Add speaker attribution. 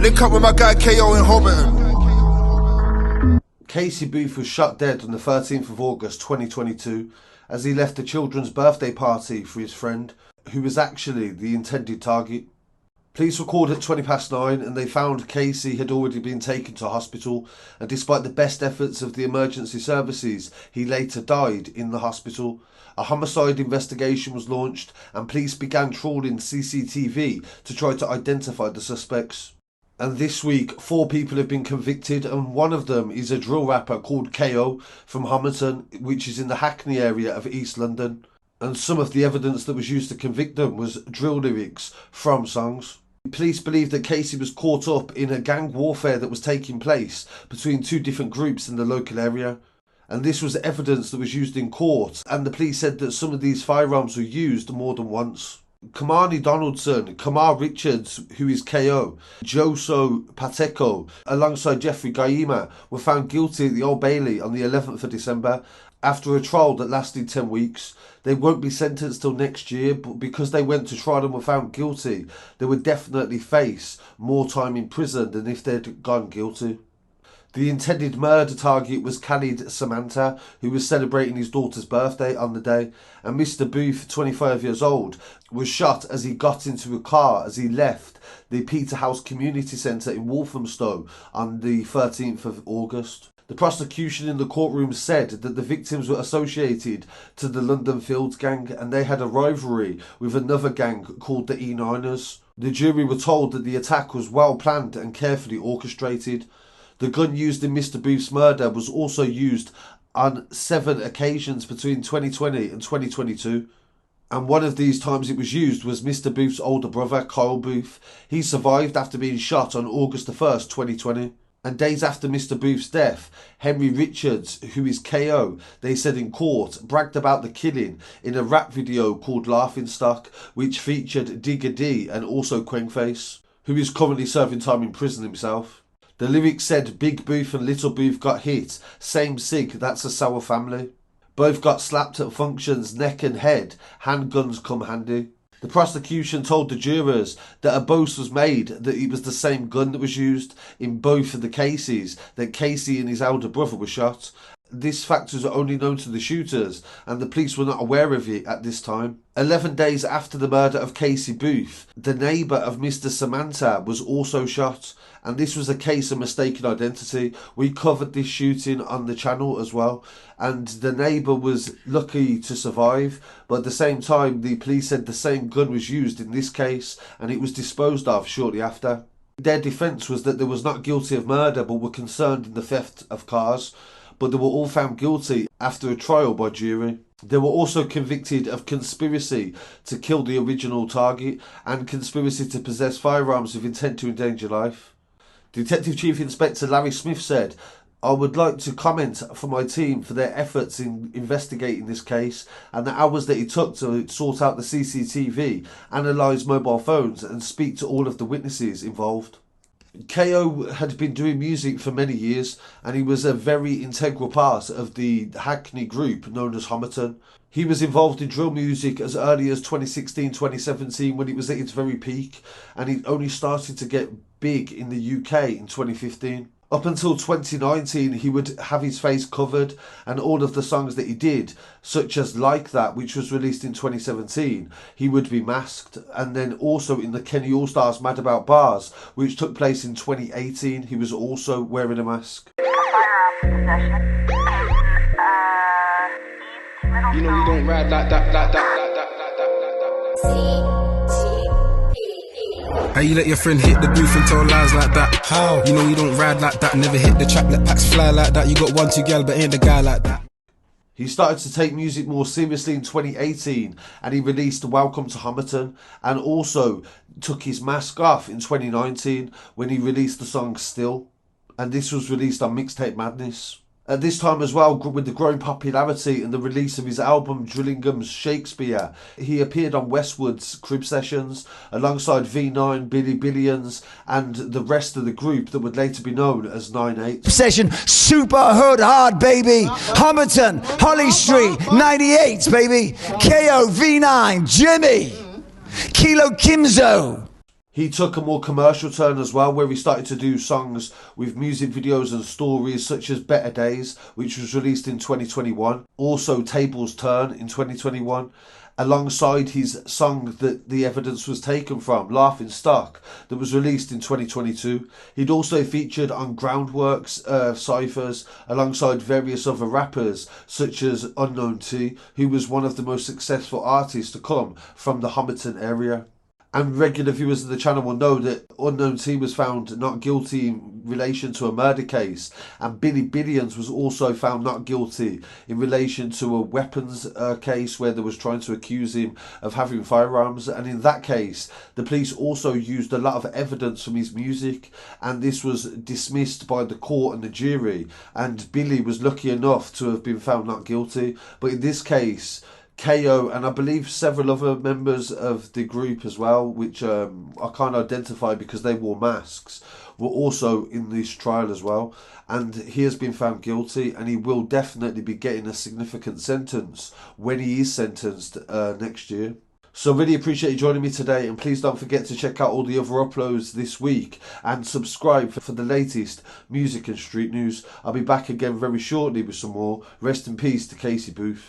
Speaker 1: Link up with my guy KO in Hobbiton.
Speaker 2: Casey Boothe was shot dead on the 13th of August 2022 as he left a children's birthday party for his friend, who was actually the intended target. Police were called at 9:20 and they found Casey had already been taken to hospital, and despite the best efforts of the emergency services, he later died in the hospital. A homicide investigation was launched and police began trawling CCTV to try to identify the suspects. And this week, 4 people have been convicted, and one of them is a drill rapper called KO from Homerton, which is in the Hackney area of East London. And some of the evidence that was used to convict them was drill lyrics from songs. Police believe that Casey was caught up in a gang warfare that was taking place between 2 different groups in the local area. And this was evidence that was used in court, and the police said that some of these firearms were used more than once. Brightly-Donaldson, Kammar Henry-Richards, who is KO, Joao, Pateco-te, alongside Jeffrey Gyimah, were found guilty at the Old Bailey on the 11th of December after a trial that lasted 10 weeks. They won't be sentenced till next year, but because they went to trial and were found guilty, they would definitely face more time in prison than if they'd gone guilty. The intended murder target was Khalid Samanter, who was celebrating his daughter's birthday on the day, and Mr Boothe, 25 years old, was shot as he got into a car as he left the Peterhouse Community Centre in Walthamstow on the 13th of August. The prosecution in the courtroom said that the victims were associated to the London Fields gang and they had a rivalry with another gang called the E9ers. The jury were told that the attack was well planned and carefully orchestrated. The gun used in Mr Booth's murder was also used on 7 occasions between 2020 and 2022. And one of these times it was used was Mr Booth's older brother, Kyle Boothe. He survived after being shot on August the 1st, 2020. And days after Mr Booth's death, Henry-Richards, who is KO, they said in court, bragged about the killing in a rap video called Laughing Stock, which featured Digger D and also Quengface, who is currently serving time in prison himself. The lyrics said Big Boothe and Little Boothe got hit, same sig, that's a sour family. Both got slapped at functions, neck and head, handguns come handy. The prosecution told the jurors that a boast was made that it was the same gun that was used in both of the cases that Casey and his elder brother were shot. This fact was only known to the shooters and the police were not aware of it at this time. 11 days after the murder of Kacey Boothe, the neighbour of Mr Samanter was also shot, and this was a case of mistaken identity. We covered this shooting on the channel as well, and the neighbour was lucky to survive, but at the same time the police said the same gun was used in this case and it was disposed of shortly after. Their defence was that they was not guilty of murder but were concerned in the theft of cars, but they were all found guilty after a trial by jury. They were also convicted of conspiracy to kill the original target and conspiracy to possess firearms with intent to endanger life. Detective Chief Inspector Larry Smith said, "I would like to comment for my team for their efforts in investigating this case and the hours that it took to sort out the CCTV, analyse mobile phones and speak to all of the witnesses involved." KO had been doing music for many years and he was a very integral part of the Hackney group known as Homerton. He was involved in drill music as early as 2016-2017 when it was at its very peak, and it only started to get big in the UK in 2015. Up until 2019 he would have his face covered and all of the songs that he did, such as Like That, which was released in 2017, he would be masked. And then also in the Kenny All-Stars Mad About Bars, which took place in 2018, he was also wearing a mask.
Speaker 3: You know you don't ride like that. How you let your friend hit the booth and tell lies like that? How? You know you don't ride like that, never hit the trap, let packs fly like that. You got 1-2 gal but ain't the guy like that.
Speaker 2: He started to take music more seriously in 2018 and he released Welcome to Homerton, and also took his mask off in 2019 when he released the song Still, and this was released on Mixtape Madness. At this time as well, with the growing popularity and the release of his album Drillingham's Shakespeare, he appeared on Westwood's Crib Sessions alongside V9, Billy Billions and the rest of the group that would later be known as 9-8.
Speaker 4: Session super hood hard, baby. Homerton, Holly Street, 98, baby. KO, V9, Jimmy, Kilo Kimzo.
Speaker 2: He took a more commercial turn as well, where he started to do songs with music videos and stories such as Better Days, which was released in 2021. Also Tables Turn in 2021. Alongside his song that the evidence was taken from, Laughing Stock, that was released in 2022. He'd also featured on Groundworks cyphers alongside various other rappers such as Unknown T, who was one of the most successful artists to come from the Homerton area. And regular viewers of the channel will know that Unknown T was found not guilty in relation to a murder case, and Billy Billions was also found not guilty in relation to a weapons case where they was trying to accuse him of having firearms. And in that case, the police also used a lot of evidence from his music, and this was dismissed by the court and the jury, and Billy was lucky enough to have been found not guilty. But in this case, KO and I believe several other members of the group as well, which I can't identify because they wore masks, were also in this trial as well. And he has been found guilty, and he will definitely be getting a significant sentence when he is sentenced next year. So really appreciate you joining me today, and please don't forget to check out all the other uploads this week and subscribe for the latest music and street news. I'll be back again very shortly with some more. Rest in peace to Kacey Boothe.